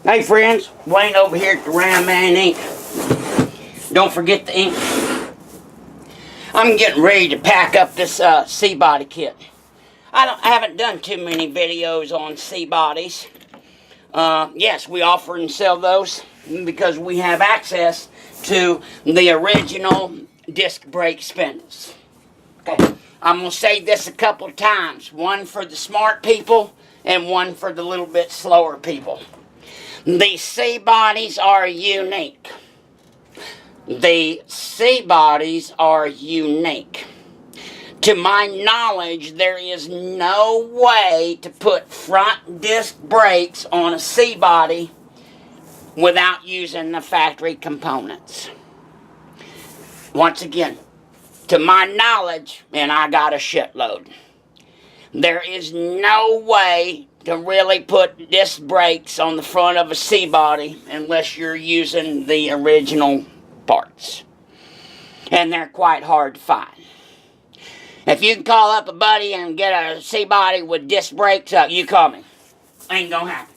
Hey friends, Wayne over here at the Round Man Ink. Don't forget the ink. I'm getting ready to pack up this C-body kit. I haven't done too many videos on C-bodies. Yes, we offer and sell those because we have access to the original disc brake spindles. Okay, I'm going to say this a couple of times. One for the smart people and one for the little bit slower people. The C-bodies are unique. The C-bodies are unique. To my knowledge, there is no way to put front disc brakes on a C-body without using the factory components. Once again, to my knowledge, and I got a shitload, there is no way to really put disc brakes on the front of a C-body unless you're using the original parts. And they're quite hard to find. If you can call up a buddy and get a C-body with disc brakes up, you call me. Ain't gonna happen.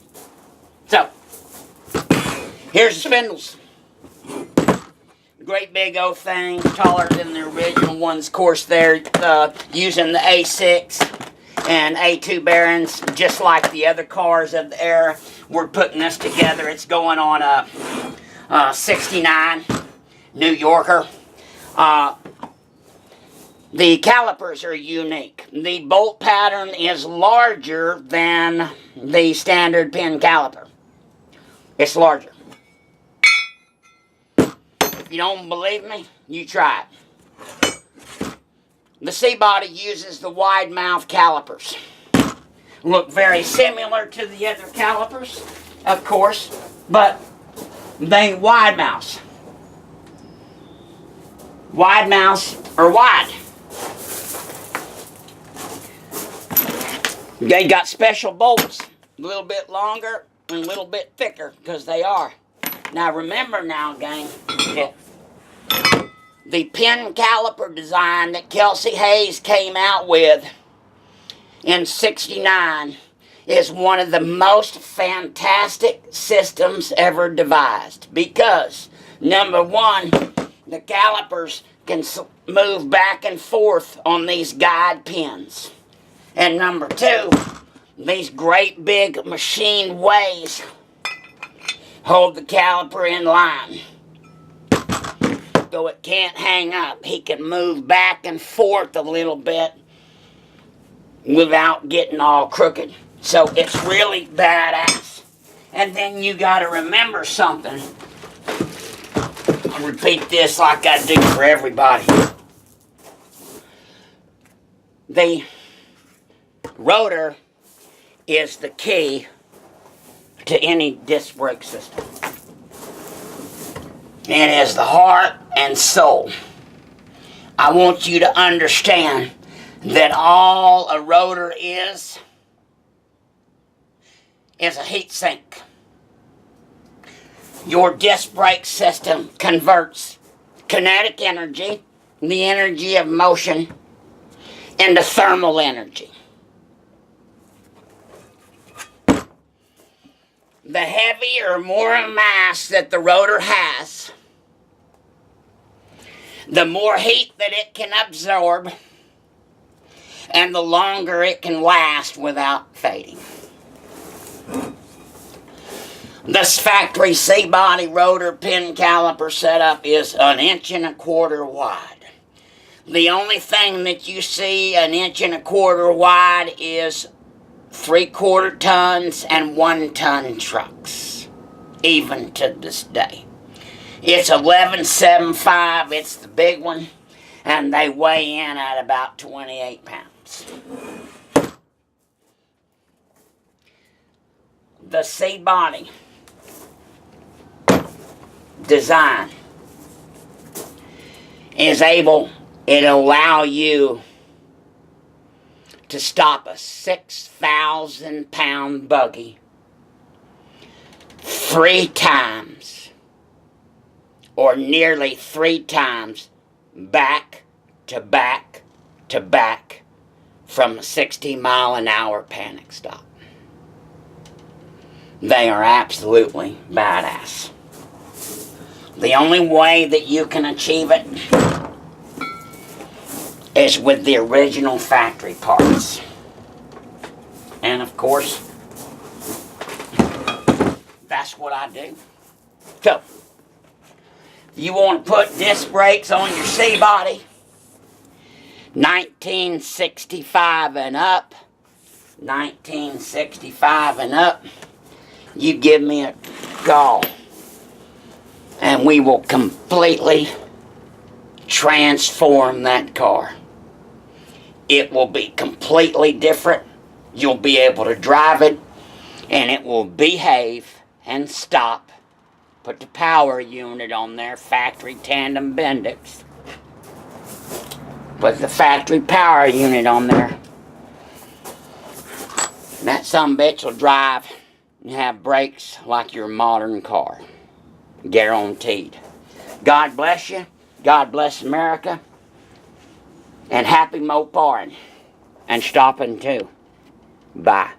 So, here's the spindles. Great big old thing, taller than the original ones. Of course, they're using the A6 and A2 bearings, just like the other cars of the era. We're putting this together. It's going on a 69 New Yorker. The calipers are unique. The bolt pattern is larger than the standard pin caliper. It's larger. If you don't believe me, you try it. The C-body uses the wide mouth calipers. Look very similar to the other calipers, of course, but they wide mouths. Wide mouths are wide. They got special bolts, a little bit longer and a little bit thicker, because they are. Now remember now, gang, the pin caliper design that Kelsey Hayes came out with in '69 is one of the most fantastic systems ever devised. Because, number one, the calipers can move back and forth on these guide pins. And number two, these great big machine ways hold the caliper in line. Though it can't hang up, he can move back and forth a little bit without getting all crooked. So it's really badass. And then you got to remember something. I'll repeat this like I do for everybody. The rotor is the key to any disc brake system. It is the heart and soul. I want you to understand that all a rotor is a heat sink. Your disc brake system converts kinetic energy, the energy of motion, into thermal energy. The heavier, more mass that the rotor has, the more heat that it can absorb, and the longer it can last without fading. This factory C-body rotor pin caliper setup is 1.25 inches wide. The only thing that you see 1.25 inches wide is 3/4 tons and 1 ton trucks, even to this day. It's 11.75, it's the big one, and they weigh in at about 28 pounds. The C-body design is it'll allow you to stop a 6,000 pound buggy 3 times, or nearly 3 times, back to back to back from a 60-mile-an-hour panic stop. They are absolutely badass. The only way that you can achieve it is with the original factory parts. And of course, that's what I do. So, if you want to put disc brakes on your C-body, 1965 and up, 1965 and up, you give me a call and we will completely transform that car. It will be completely different. You'll be able to drive it and it will behave and stop. Put the power unit on there, factory tandem Bendix. Put the factory power unit on there. That sumbitch will drive and have brakes like your modern car. Guaranteed. God bless you. God bless America. And happy moparing. And stopping too. Bye.